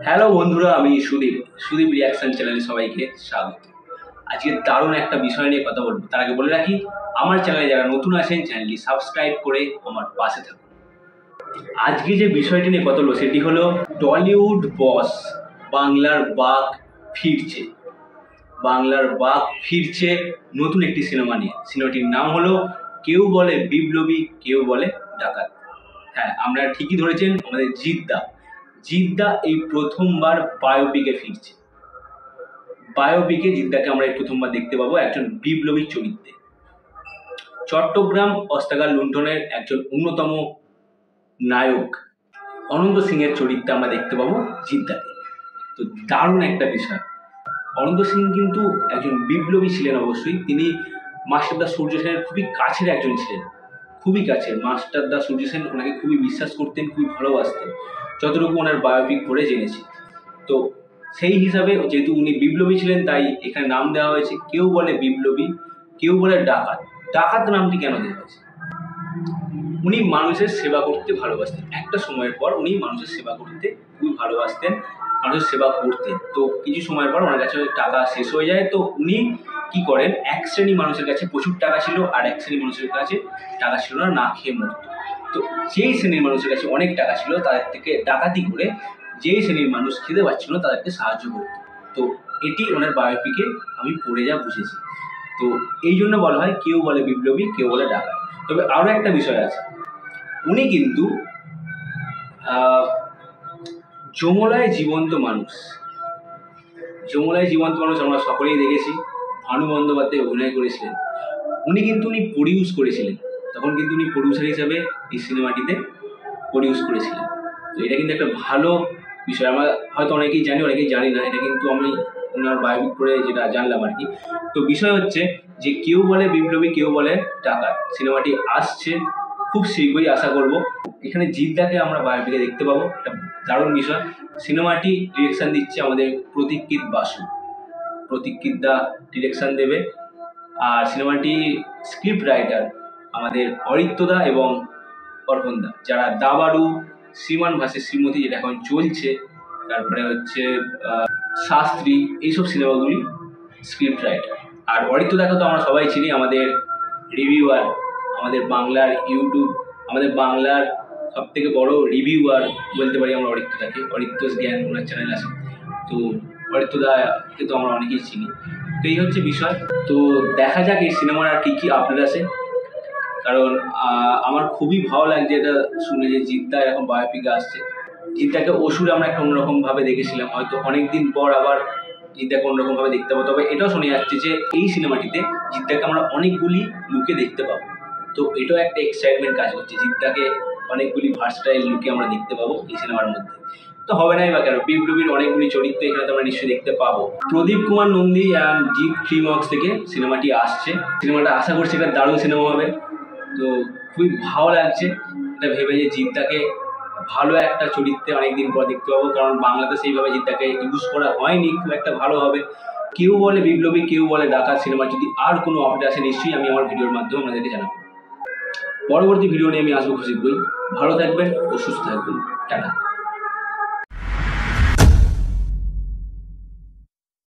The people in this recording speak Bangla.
হ্যালো বন্ধুরা, আমি সুদীপ রিয়াকশন চ্যানেলে সবাইকে স্বাগত। আজকে দারুণ একটা বিষয় নিয়ে কথা বলবো। তার আগে বলে রাখি, আমার চ্যানেলে যারা নতুন আছেন চ্যানেলটি সাবস্ক্রাইব করে আমার পাশে থাকুন। আজকে যে বিষয়টি নিয়ে কথা বলবো সেটি হলো টলিউড বস বাংলার বাঘ ফিরছে। বাংলার বাঘ ফিরছে নতুন একটি সিনেমা নিয়ে। সিনেমাটির নাম হলো কেউ বলে বিপ্লবী, কেউ বলে ডাকাত। হ্যাঁ, আমরা ঠিকই ধরেছেন, আমাদের জিদ্দা এই প্রথমবার বায়োপিকে ফিরছে। বায়োপিকে জিদ্দাকে আমরা এই প্রথমবার দেখতে পাবো একজন বিপ্লবী চরিত্রে। চট্টগ্রাম অস্ত্রাগার লুণ্ঠনের একজন অন্যতম নায়ক অনন্ত সিং এর চরিত্রে আমরা দেখতে পাবো জিদ্দাকে। তো দারুণ একটা বিষয়। অনন্ত সিং কিন্তু একজন বিপ্লবী ছিলেন অবশ্যই। তিনি মাস্টারদা সূর্য সেনের খুবই কাছের একজন ছিলেন, খুবই কাছের। মাস্টারদা সূর্য সেন ওনাকে খুবই বিশ্বাস করতেন, খুবই ভালোবাসতেন, যতটুকু ওনার বায়োপিক পড়ে জেনেছি। তো সেই হিসাবে যেহেতু উনি বিপ্লবী ছিলেন, তাই এখানে নাম দেওয়া হয়েছে কেউ বলে বিপ্লবী, কেউ বলে ডাকাত। ডাকাত নামটি কেন দেওয়া হয়েছে? উনি মানুষের সেবা করতে ভালোবাসতেন। একটা সময়ের পর উনি মানুষের সেবা করতে খুবই ভালোবাসতেন, মানুষের সেবা করতেন। তো কিছু সময়ের পর ওনার কাছে টাকা শেষ হয়ে যায়। তো উনি কি করেন, এক শ্রেণী মানুষের কাছে প্রচুর টাকা ছিল, আর এক শ্রেণী মানুষের কাছে টাকা ছিল না, না খেয়ে মরত। তো যেই শ্রেণীর মানুষের কাছে অনেক টাকা ছিল, তাদের থেকে ডাকাতি করে যেই শ্রেণীর মানুষ খেতে পারছিল না তাদেরকে সাহায্য করত। তো এটি ওনার বায়োপিকে আমি পড়ে যা বুঝেছি। তো এই জন্য বলা হয় কেউ বলে বিপ্লবী, কেউ বলে ডাকাত। তবে আরও একটা বিষয় আছে, উনি কিন্তু যমলায় জীবন্ত মানুষ। যমলায় জীবন্ত মানুষ আমরা সকলেই দেখেছি, ভানু বন্দ্যোপাধ্যায় অভিনয় করেছিলেন। উনি প্রডিউস করেছিলেন, তখন কিন্তু উনি প্রডিউসার হিসাবে এই সিনেমাটিতে প্রডিউস করেছিলেন। তো এটা কিন্তু একটা ভালো বিষয়। আমরা হয়তো অনেকেই জানি, অনেকেই জানি না। এটা কিন্তু আমি ওনার বায়োপিক পড়ে যেটা জানলাম আর কি। তো বিষয় হচ্ছে যে কেউ বলে বিপ্লবী, কেউ বলে ডাকাত সিনেমাটি আসছে খুব শীঘ্রই, আশা করব। এখানে জিদ্দাকে আমরা বায়োপিকে দেখতে পাবো, একটা দারুণ বিষয়। সিনেমাটি ডিরেকশন দিচ্ছে আমাদের প্রতীক্ষিত বাসু। প্রতীক্ষিতদা ডিরেকশন দেবে। আর সিনেমাটি স্ক্রিপ্ট রাইটার আমাদের অরিত্রদা এবং অর্পণদা, যারা দাবাড়ু, শ্রীমান ভার্সেস শ্রীমতী যেটা এখন চলছে, তারপরে হচ্ছে শাস্ত্রী, এইসব সিনেমাগুলি স্ক্রিপ্ট রাইটার। আর অরিত্রদাকে তো আমরা সবাই চিনি, আমাদের রিভিউয়ার, আমাদের বাংলার ইউটিউব, আমাদের বাংলার সব থেকে বড় রিভিউয়ার বলতে পারি আমরা অরিত্রদাকে। অরিত্রস জ্ঞান ওনার চ্যানেল আছে। তো অরিত্রদাকে তো আমরা অনেকেই চিনি। তো এই হচ্ছে বিষয়। তো দেখা যাক এই সিনেমার আর কী আপডেট আছে। কারণ আমার খুবই ভালো লাগছে এটা শুনে যে জিদ্দা এরকম বায়োপিকে আসছে। জিদ্দাকে অসুরে আমরা একটা অন্যরকমভাবে দেখেছিলাম, হয়তো অনেকদিন পর আবার জিদ্দাকে অন্যরকমভাবে দেখতে পাবো। তবে এটাও শোনা যাচ্ছে যে এই সিনেমাটিতে জিদ্দাকে আমরা অনেকগুলি লুকে দেখতে পাবো। তো এটাও একটা এক্সাইটমেন্ট কাজ করছে, জিদ্দাকে অনেকগুলি ভার্সটাইল লুকে আমরা দেখতে পাবো এই সিনেমার মধ্যে। তো হবে নাই বা কেন, বিপ্লবীর অনেকগুলি চরিত্র এখানে তো আমরা নিশ্চয়ই দেখতে পাবো। প্রদীপ কুমার নন্দী অ্যান্ড জিৎ ফিল্মওয়ার্কস থেকে সিনেমাটি আসছে। সিনেমাটা আশা করছি এটা দারুণ সিনেমা হবে। তো খুবই ভালো লাগছে এটা ভেবে যে জিদ্দাকে ভালো একটা চরিত্রে অনেকদিন পর দেখতে পাবো। কারণ বাংলাতে সেইভাবে জিদ্দাকে ইউজ করা হয়নি খুব একটা ভালোভাবে। কেউ বলে বিপ্লবী, কেউ বলে ডাকাত সিনেমা যদি আর কোনো আপডেট আসে নিশ্চয়ই আমি আমার ভিডিওর মাধ্যমে আপনাদেরকে জানাবো। পরবর্তী ভিডিও নিয়ে আমি আসবো খুব শীঘ্রই। ভালো থাকবেন ও সুস্থ থাকবেন। টাটা।